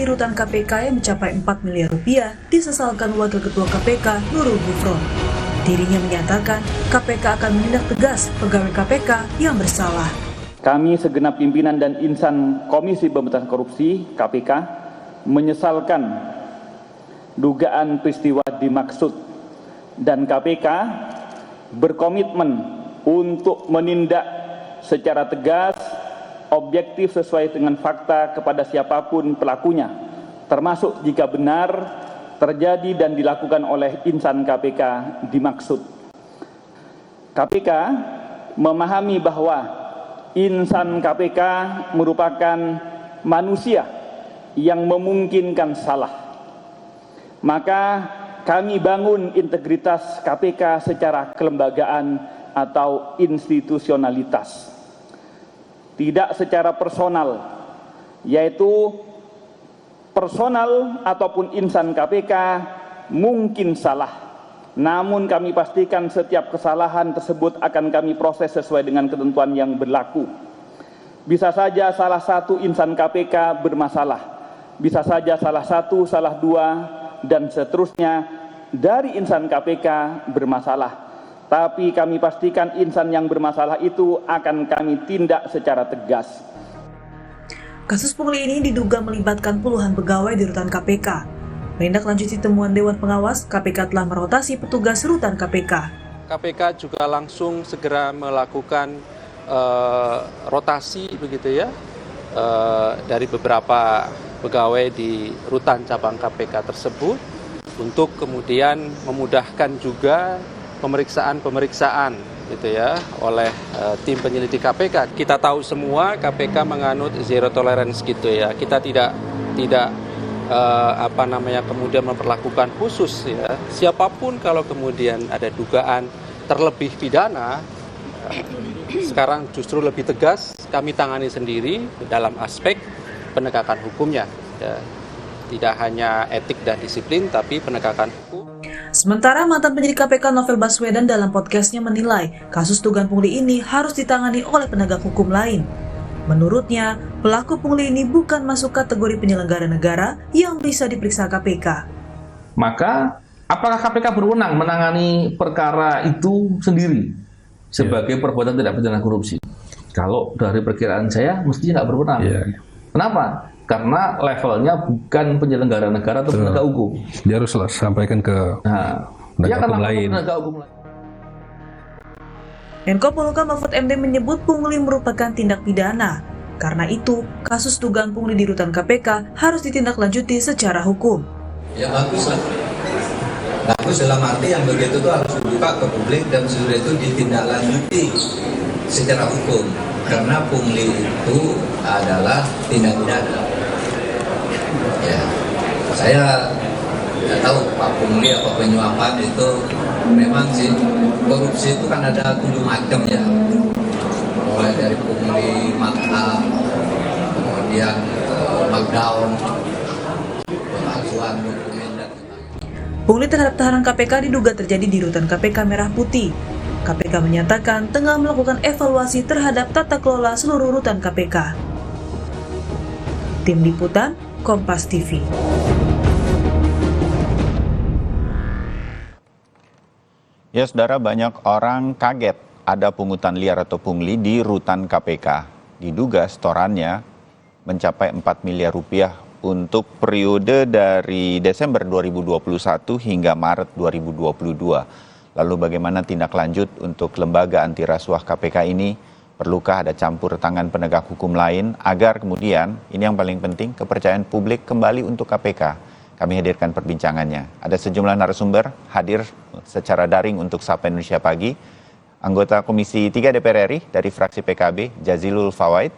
di rutan KPK yang mencapai 4 miliar rupiah disesalkan Wakil Ketua KPK Nurul Gufron. Dirinya menyatakan KPK akan menindak tegas pegawai KPK yang bersalah. Kami segenap pimpinan dan insan Komisi Pemberantasan Korupsi KPK menyesalkan dugaan peristiwa dimaksud dan KPK berkomitmen untuk menindak secara tegas, objektif sesuai dengan fakta kepada siapapun pelakunya, termasuk jika benar terjadi dan dilakukan oleh insan KPK dimaksud. KPK memahami bahwa insan KPK merupakan manusia yang memungkinkan salah. Maka kami bangun integritas KPK secara kelembagaan atau institusionalitas. Tidak secara personal, yaitu personal ataupun insan KPK mungkin salah. Namun kami pastikan setiap kesalahan tersebut akan kami proses sesuai dengan ketentuan yang berlaku. Bisa saja salah satu insan KPK bermasalah. Bisa saja salah satu, salah dua, dan seterusnya dari insan KPK bermasalah. Tapi kami pastikan insan yang bermasalah itu akan kami tindak secara tegas. Kasus pungli ini diduga melibatkan puluhan pegawai di rutan KPK. Menindaklanjuti temuan Dewan Pengawas, KPK telah merotasi petugas rutan KPK. KPK juga langsung segera melakukan rotasi begitu ya dari beberapa pegawai di rutan cabang KPK tersebut untuk kemudian memudahkan juga pemeriksaan gitu ya oleh tim penyelidik KPK. Kita tahu semua KPK menganut zero tolerance gitu ya. Kita tidak kemudian memperlakukan khusus ya. Siapapun kalau kemudian ada dugaan terlebih pidana, sekarang justru lebih tegas kami tangani sendiri dalam aspek penegakan hukumnya. Ya. Tidak hanya etik dan disiplin, tapi penegakan hukum. Sementara mantan penyidik KPK Novel Baswedan dalam podcastnya menilai kasus dugaan pungli ini harus ditangani oleh penegak hukum lain. Menurutnya, pelaku pungli ini bukan masuk kategori penyelenggara negara yang bisa diperiksa KPK. Maka, apakah KPK berwenang menangani perkara itu sendiri sebagai perbuatan tidak pidana korupsi? Kalau dari perkiraan saya, mestinya nggak berwenang. Kenapa? Karena levelnya bukan penyelenggara negara atau penegak hukum. Dia harus sampaikan ke penegak hukum lain. Menko Polhukam Mahfud MD menyebut pungli merupakan tindak pidana. Karena itu, kasus dugaan pungli di rutan KPK harus ditindaklanjuti secara hukum. Ya bagus lah. Bagus dalam arti yang begitu itu harus dibuka ke publik dan sesudah itu ditindaklanjuti secara hukum. Karena pungli itu adalah tindak pidana. Ya, saya tidak tahu Pak Pungli atau penyuapan itu memang sih korupsi itu kan ada 7 macam ya, mulai dari pungli markup, kemudian markdown, pemalsuan dokumen dan pungli terhadap tahanan KPK diduga terjadi di rutan KPK Merah Putih. KPK menyatakan tengah melakukan evaluasi terhadap tata kelola seluruh rutan KPK. Tim Liputan Kompas TV. Ya, saudara, banyak orang kaget ada pungutan liar atau pungli di rutan KPK. Diduga setorannya mencapai 4 miliar rupiah untuk periode dari Desember 2021 hingga Maret 2022. Lalu bagaimana tindak lanjut untuk lembaga anti rasuah KPK ini? Perlukah ada campur tangan penegak hukum lain agar kemudian, ini yang paling penting, kepercayaan publik kembali untuk KPK? Kami hadirkan perbincangannya. Ada sejumlah narasumber hadir secara daring untuk Sapa Indonesia Pagi. Anggota Komisi 3 DPR RI dari fraksi PKB, Jazilul Fawait.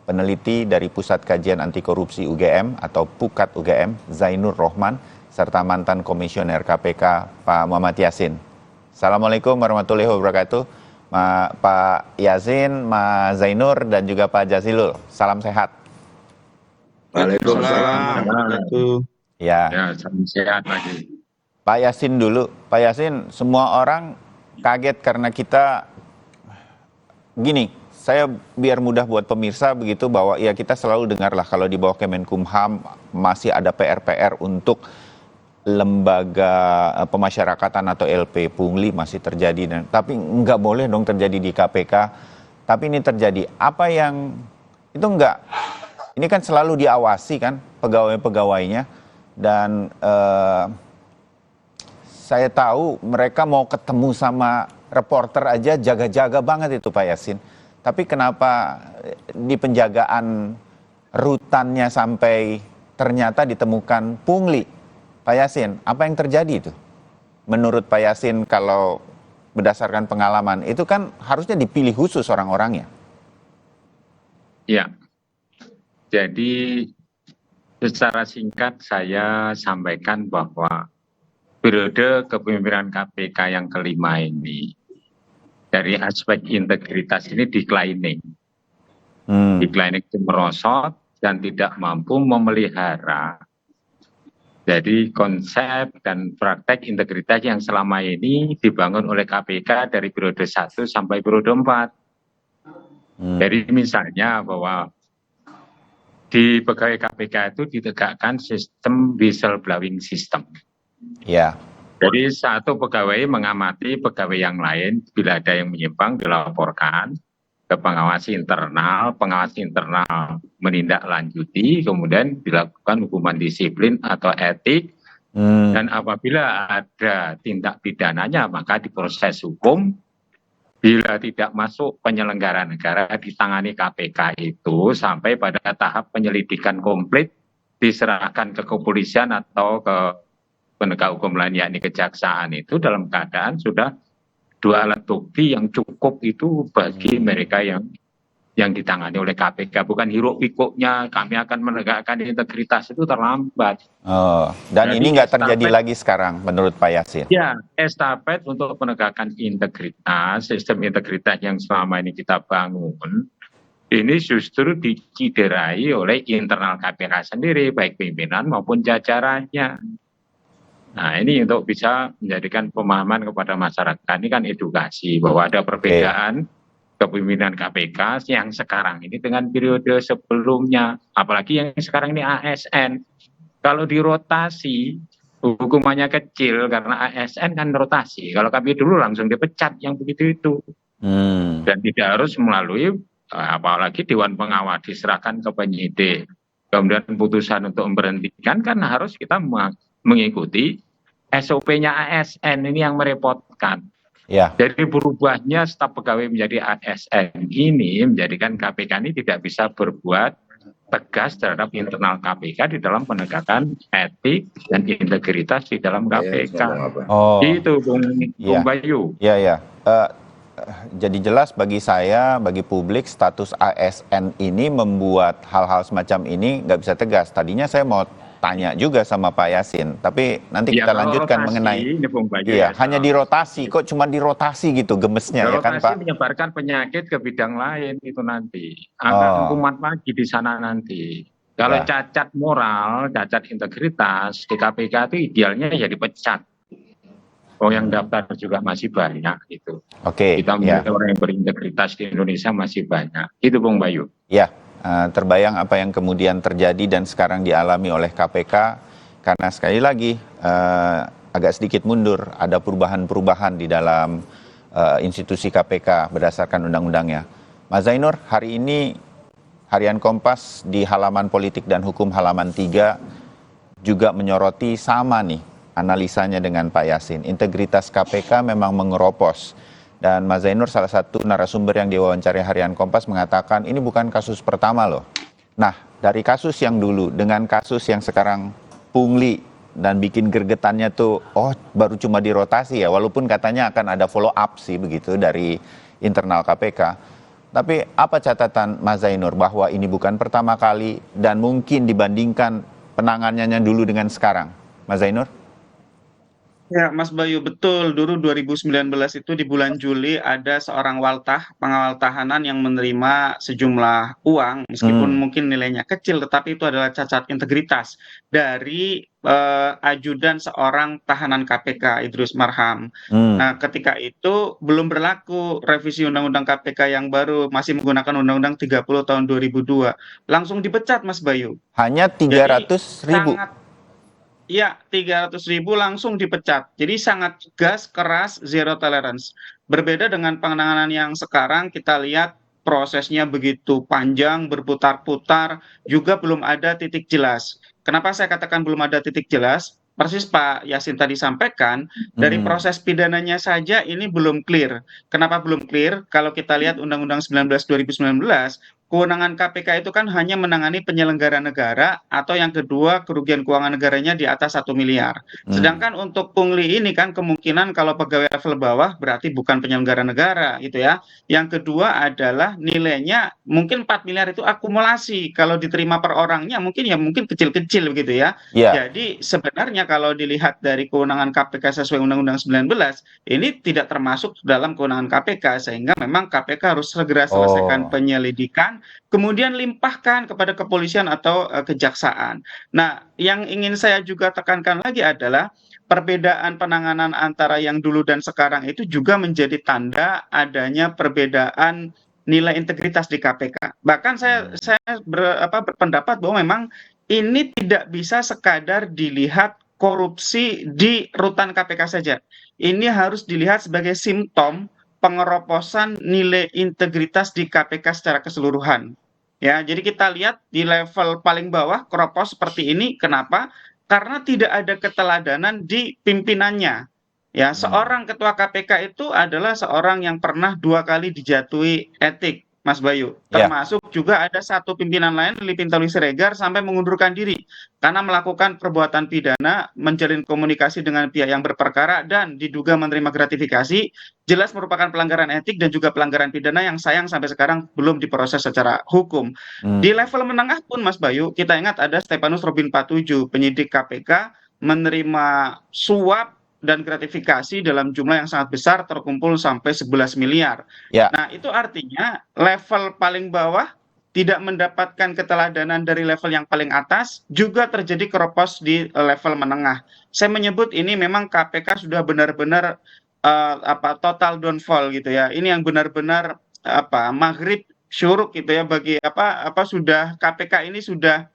Peneliti dari Pusat Kajian Anti Korupsi UGM atau Pukat UGM, Zainur Rohman. Serta mantan Komisioner KPK, Pak Muhammad Yasin. Assalamualaikum warahmatullahi wabarakatuh. Pak Yasin, Mas Zainur, dan juga Pak Jazilul. Salam sehat. Waalaikumsalam. Ya, salam sehat lagi. Pak Yasin dulu. Pak Yasin, semua orang kaget karena kita gini, saya biar mudah buat pemirsa begitu bahwa ya kita selalu dengarlah kalau di bawah Kemenkumham masih ada PR-PR untuk lembaga pemasyarakatan atau LP pungli masih terjadi, tapi nggak boleh dong terjadi di KPK. Tapi ini terjadi. Apa yang itu enggak? Ini kan selalu diawasi kan pegawai-pegawainya, dan saya tahu mereka mau ketemu sama reporter aja jaga-jaga banget itu Pak Yasin. Tapi kenapa di penjagaan rutannya sampai ternyata ditemukan pungli? Pak Yasin, apa yang terjadi itu? Menurut Pak Yasin, kalau berdasarkan pengalaman, itu kan harusnya dipilih khusus orang-orangnya. Ya, jadi secara singkat saya sampaikan bahwa periode kepemimpinan KPK yang kelima ini, dari aspek integritas ini declining. Declining itu merosot dan tidak mampu memelihara. Jadi konsep dan praktek integritas yang selama ini dibangun oleh KPK dari periode 1 sampai periode 4. Jadi misalnya bahwa di pegawai KPK itu ditegakkan sistem whistleblowing system. Ya. Jadi satu pegawai mengamati pegawai yang lain, bila ada yang menyimpang dilaporkan ke pengawas internal menindaklanjuti, kemudian dilakukan hukuman disiplin atau etik, dan apabila ada tindak pidananya maka diproses hukum. Bila tidak masuk penyelenggara negara ditangani KPK itu sampai pada tahap penyelidikan komplit, diserahkan ke kepolisian atau ke penegak hukum lain, yakni kejaksaan, itu dalam keadaan sudah 2 alat bukti yang cukup itu bagi mereka yang ditangani oleh KPK. Bukan hiruk pikuknya kami akan menegakkan integritas, itu terlambat. Dan jadi, ini nggak terjadi estafet, lagi sekarang menurut Pak Yasin? Ya, estafet untuk penegakan integritas, sistem integritas yang selama ini kita bangun, ini justru diciderai oleh internal KPK sendiri, baik pimpinan maupun jajarannya. Nah, ini untuk bisa menjadikan pemahaman kepada masyarakat. Ini kan edukasi bahwa ada perbedaan kepemimpinan KPK yang sekarang ini dengan periode sebelumnya. Apalagi yang sekarang ini ASN. Kalau dirotasi, hukumannya kecil karena ASN kan rotasi. Kalau kami dulu langsung dipecat yang begitu itu. Dan tidak harus melalui, apalagi Dewan Pengawas, diserahkan ke penyidik. Kemudian putusan untuk memberhentikan kan harus kita mengikuti SOP-nya ASN, ini yang merepotkan. Ya. Jadi berubahnya staf pegawai menjadi ASN ini menjadikan KPK ini tidak bisa berbuat tegas terhadap internal KPK di dalam penegakan etik dan integritas di dalam KPK. Itu Bung Bayu. Ya. Jadi jelas bagi saya, bagi publik, status ASN ini membuat hal-hal semacam ini nggak bisa tegas. Tadinya saya mau tanya juga sama Pak Yasin, tapi nanti kita lanjutkan rotasi, mengenai hanya dirotasi, kok cuma dirotasi gitu gemesnya ya kan Pak? Rotasi menyebarkan penyakit ke bidang lain itu nanti akan kumat lagi di sana nanti. Kalau cacat moral, cacat integritas di KPK itu idealnya ya dipecat. Yang daftar juga masih banyak itu. Kita melihat orang yang berintegritas di Indonesia masih banyak. Itu Bung Bayu. Ya. Terbayang apa yang kemudian terjadi dan sekarang dialami oleh KPK, karena sekali lagi agak sedikit mundur, ada perubahan-perubahan di dalam institusi KPK berdasarkan undang-undangnya. Mas Zainur, hari ini Harian Kompas di halaman politik dan hukum halaman 3 juga menyoroti sama nih analisanya dengan Pak Yasin. Integritas KPK memang mengeropos. Dan Mas Zainur, salah satu narasumber yang diwawancari Harian Kompas, mengatakan ini bukan kasus pertama loh. Nah, dari kasus yang dulu dengan kasus yang sekarang pungli dan bikin gergetannya tuh, baru cuma dirotasi ya, walaupun katanya akan ada follow up sih begitu dari internal KPK. Tapi apa catatan Mas Zainur bahwa ini bukan pertama kali dan mungkin dibandingkan penanganannya dulu dengan sekarang, Mas Zainur? Ya, Mas Bayu, betul. Dulu 2019 itu di bulan Juli ada seorang pengawal tahanan yang menerima sejumlah uang, meskipun mungkin nilainya kecil, tetapi itu adalah cacat integritas dari ajudan seorang tahanan KPK, Idrus Marham. Nah, ketika itu belum berlaku revisi Undang-Undang KPK yang baru, masih menggunakan Undang-Undang 30 tahun 2002. Langsung dipecat, Mas Bayu. Hanya 300.000. Iya, 300.000 langsung dipecat. Jadi sangat gas, keras, zero tolerance. Berbeda dengan penanganan yang sekarang, kita lihat prosesnya begitu panjang, berputar-putar, juga belum ada titik jelas. Kenapa saya katakan belum ada titik jelas? Persis Pak Yasin tadi sampaikan, dari proses pidananya saja ini belum clear. Kenapa belum clear? Kalau kita lihat Undang-Undang 19 2019, kewenangan KPK itu kan hanya menangani penyelenggara negara atau yang kedua kerugian keuangan negaranya di atas 1 miliar. Sedangkan untuk pungli ini kan kemungkinan kalau pegawai level bawah berarti bukan penyelenggara negara gitu ya. Yang kedua adalah nilainya mungkin 4 miliar itu akumulasi. Kalau diterima per orangnya mungkin kecil-kecil begitu ya. Jadi sebenarnya kalau dilihat dari kewenangan KPK sesuai Undang-Undang 19, ini tidak termasuk dalam kewenangan KPK sehingga memang KPK harus segera selesaikan penyelidikan, kemudian limpahkan kepada kepolisian atau kejaksaan. Nah, yang ingin saya juga tekankan lagi adalah perbedaan penanganan antara yang dulu dan sekarang itu juga menjadi tanda adanya perbedaan nilai integritas di KPK. Bahkan saya berpendapat bahwa memang ini tidak bisa sekadar dilihat korupsi di rutan KPK saja. Ini harus dilihat sebagai simptom pengeroposan nilai integritas di KPK secara keseluruhan. Ya, jadi kita lihat di level paling bawah keropos seperti ini. Kenapa? Karena tidak ada keteladanan di pimpinannya. Ya, seorang ketua KPK itu adalah seorang yang pernah 2 kali dijatuhi etik, Mas Bayu. Termasuk juga ada satu pimpinan lain, Lili Pintauli Siregar, sampai mengundurkan diri karena melakukan perbuatan pidana, menjalin komunikasi dengan pihak yang berperkara dan diduga menerima gratifikasi. Jelas merupakan pelanggaran etik dan juga pelanggaran pidana yang sayang sampai sekarang belum diproses secara hukum. Di level menengah pun, Mas Bayu, kita ingat ada Stepanus Robin Patuju, penyidik KPK, menerima suap dan gratifikasi dalam jumlah yang sangat besar, terkumpul sampai 11 miliar. Nah, itu artinya level paling bawah tidak mendapatkan keteladanan dari level yang paling atas, juga terjadi keropos di level menengah. Saya menyebut ini memang KPK sudah benar-benar total downfall gitu ya. Ini yang benar-benar maghrib syuruk gitu ya, bagi sudah KPK ini sudah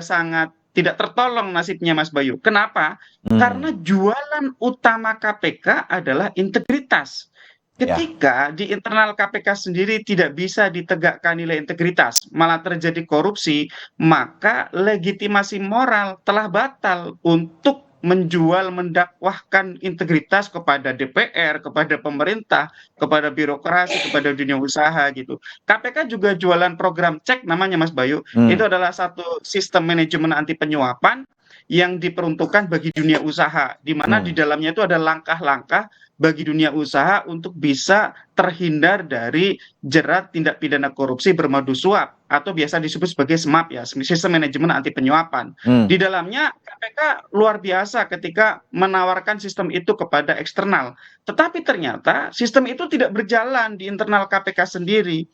sangat tidak tertolong nasibnya, Mas Bayu. Kenapa? Karena jualan utama KPK adalah integritas. Ketika di internal KPK sendiri tidak bisa ditegakkan nilai integritas, malah terjadi korupsi, maka legitimasi moral telah batal untuk menjual, mendakwahkan integritas kepada DPR, kepada pemerintah, kepada birokrasi, kepada dunia usaha gitu. KPK juga jualan program cek namanya, Mas Bayu. Itu adalah satu sistem manajemen anti penyuapan yang diperuntukkan bagi dunia usaha, di mana di dalamnya itu ada langkah-langkah bagi dunia usaha untuk bisa terhindar dari jerat tindak pidana korupsi bermadu suap atau biasa disebut sebagai SMAP ya, sistem manajemen anti penyuapan. Di dalamnya KPK luar biasa ketika menawarkan sistem itu kepada eksternal. Tetapi ternyata sistem itu tidak berjalan di internal KPK sendiri.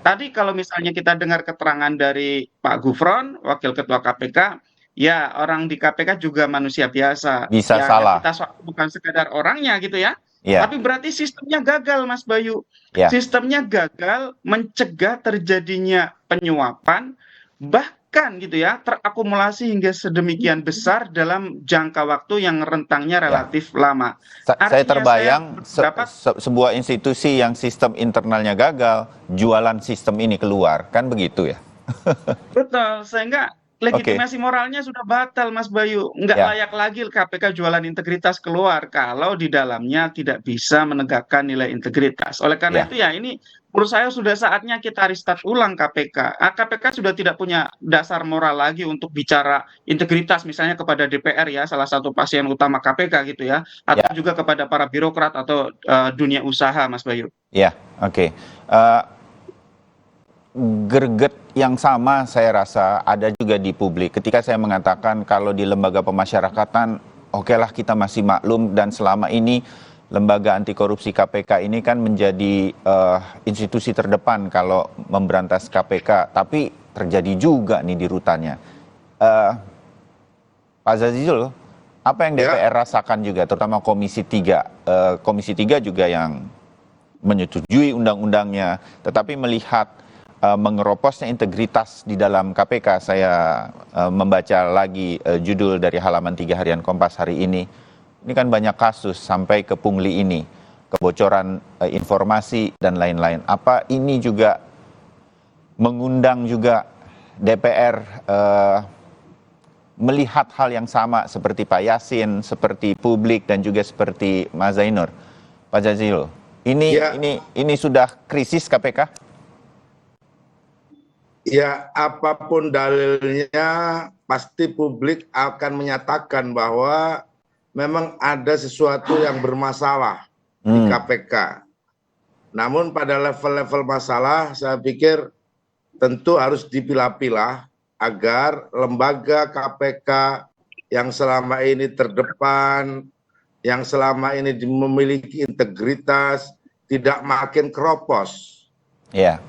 Tadi kalau misalnya kita dengar keterangan dari Pak Gufron, Wakil Ketua KPK, ya orang di KPK juga manusia biasa. Bisa salah. Kita bukan sekedar orangnya gitu ya. Tapi berarti sistemnya gagal, Mas Bayu. Sistemnya gagal mencegah terjadinya penyuapan, bahkan gitu ya, terakumulasi hingga sedemikian besar dalam jangka waktu yang rentangnya relatif lama. Saya terbayang sebuah institusi yang sistem internalnya gagal, jualan sistem ini keluar, kan begitu ya? Betul, sehingga legitimasi moralnya sudah batal, Mas Bayu. Nggak layak lagi KPK jualan integritas keluar kalau di dalamnya tidak bisa menegakkan nilai integritas. Oleh karena itu ya ini menurut saya sudah saatnya kita restart ulang KPK. KPK sudah tidak punya dasar moral lagi untuk bicara integritas misalnya kepada DPR ya, salah satu pasien utama KPK gitu ya, atau juga kepada para birokrat atau dunia usaha, Mas Bayu. Greget yang sama saya rasa ada juga di publik ketika saya mengatakan kalau di lembaga pemasyarakatan okelah kita masih maklum dan selama ini lembaga anti korupsi KPK ini kan menjadi institusi terdepan kalau memberantas KPK, tapi terjadi juga nih di rutannya. Pak Jazilul, apa yang DPR rasakan juga, terutama Komisi 3? Komisi 3 juga yang menyetujui undang-undangnya, tetapi melihat mengeroposnya integritas di dalam KPK. Saya membaca lagi judul dari halaman 3 harian Kompas hari ini. Ini kan banyak kasus sampai ke pungli ini, kebocoran informasi dan lain-lain. Apa ini juga mengundang juga DPR melihat hal yang sama seperti Pak Yasin, seperti publik dan juga seperti Mas Zainur? Pak Jazilul, ini sudah krisis KPK? Ya, apapun dalilnya, pasti publik akan menyatakan bahwa memang ada sesuatu yang bermasalah di KPK. Namun pada level-level masalah, saya pikir tentu harus dipilah-pilah agar lembaga KPK yang selama ini terdepan, yang selama ini memiliki integritas, tidak makin keropos. Iya.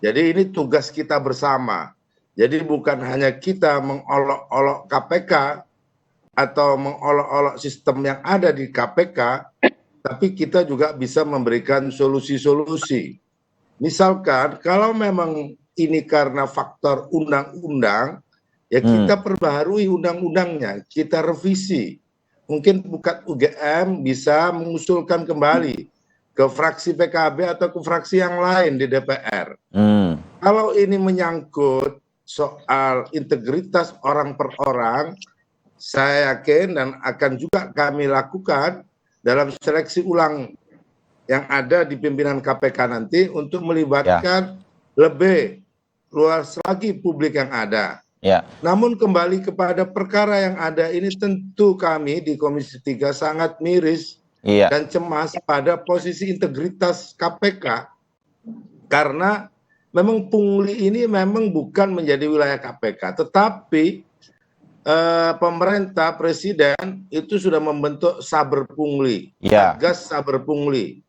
Jadi ini tugas kita bersama. Jadi bukan hanya kita mengolok-olok KPK atau mengolok-olok sistem yang ada di KPK, tapi kita juga bisa memberikan solusi-solusi. Misalkan kalau memang ini karena faktor undang-undang, ya kita perbaharui undang-undangnya, kita revisi. Mungkin bukan UGM bisa mengusulkan kembali ke fraksi PKB atau ke fraksi yang lain di DPR. Kalau ini menyangkut soal integritas orang per orang, saya yakin dan akan juga kami lakukan dalam seleksi ulang yang ada di pimpinan KPK nanti untuk melibatkan lebih luas lagi publik yang ada. Namun kembali kepada perkara yang ada ini, tentu kami di Komisi 3 sangat miris dan cemas pada posisi integritas KPK, karena memang pungli ini memang bukan menjadi wilayah KPK, tetapi pemerintah, presiden itu sudah membentuk Saber Pungli, Satgas Saber Pungli.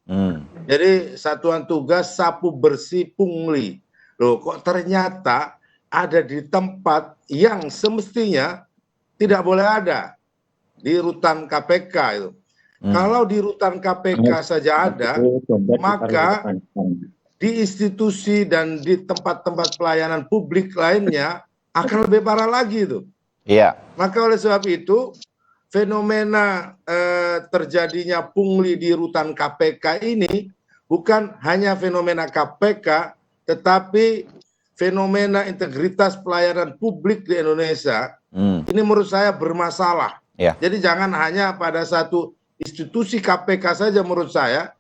Jadi satuan tugas sapu bersih pungli. Loh, kok ternyata ada di tempat yang semestinya tidak boleh ada, di rutan KPK itu. Kalau di rutan KPK saja ada, maka di institusi dan di tempat-tempat pelayanan publik lainnya akan lebih parah lagi itu. Maka oleh sebab itu, fenomena terjadinya pungli di rutan KPK ini bukan hanya fenomena KPK, tetapi fenomena integritas pelayanan publik di Indonesia. Ini menurut saya bermasalah. Jadi jangan hanya pada satu institusi KPK saja menurut saya,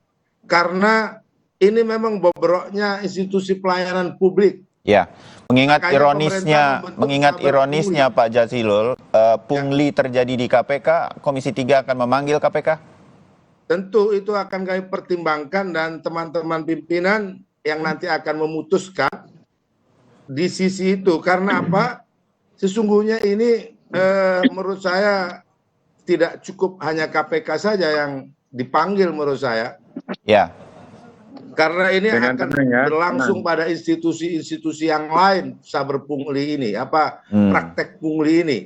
karena ini memang bobroknya institusi pelayanan publik. Mengingat ironisnya Pak Jazilul, pungli terjadi di KPK, Komisi 3 akan memanggil KPK? Tentu itu akan kami pertimbangkan dan teman-teman pimpinan yang nanti akan memutuskan di sisi itu. Karena apa? Sesungguhnya ini menurut saya tidak cukup hanya KPK saja yang dipanggil menurut saya. Karena ini akan berlangsung pada institusi-institusi yang lain, Saber Pungli ini, praktek pungli ini.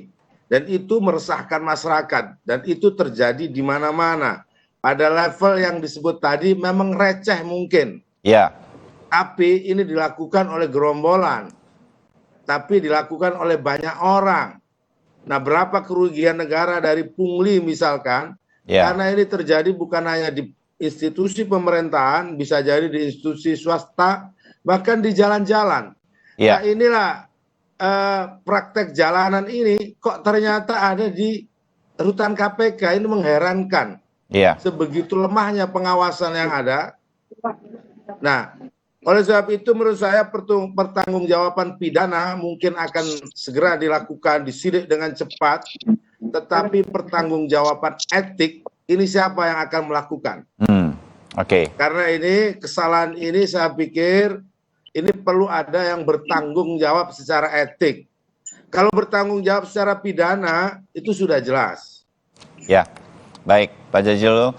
Dan itu meresahkan masyarakat. Dan itu terjadi di mana-mana. Pada level yang disebut tadi memang receh mungkin. Tapi ini dilakukan oleh gerombolan. Tapi dilakukan oleh banyak orang. Nah, berapa kerugian negara dari pungli misalkan, karena ini terjadi bukan hanya di institusi pemerintahan, bisa jadi di institusi swasta, bahkan di jalan-jalan. Nah, inilah praktek jalanan ini kok ternyata ada di rutan KPK. Ini mengherankan. Sebegitu lemahnya pengawasan yang ada. Nah, oleh sebab itu menurut saya pertanggungjawaban pidana mungkin akan segera dilakukan, disidik dengan cepat, tetapi pertanggungjawaban etik ini siapa yang akan melakukan? Karena ini kesalahan ini saya pikir ini perlu ada yang bertanggung jawab secara etik. Kalau bertanggung jawab secara pidana itu sudah jelas. Ya, baik Pak Jazilul,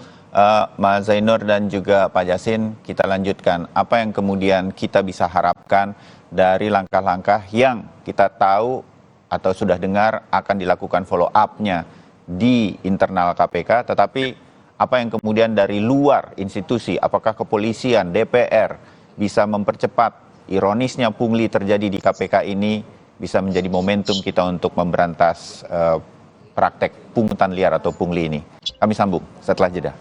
Mas Zainur dan juga Pak Yasin, kita lanjutkan. Apa yang kemudian kita bisa harapkan dari langkah-langkah yang kita tahu atau sudah dengar akan dilakukan follow up-nya di internal KPK, tetapi apa yang kemudian dari luar institusi, apakah kepolisian, DPR bisa mempercepat, ironisnya pungli terjadi di KPK ini bisa menjadi momentum kita untuk memberantas praktek pungutan liar atau pungli ini. Kami sambung setelah jeda.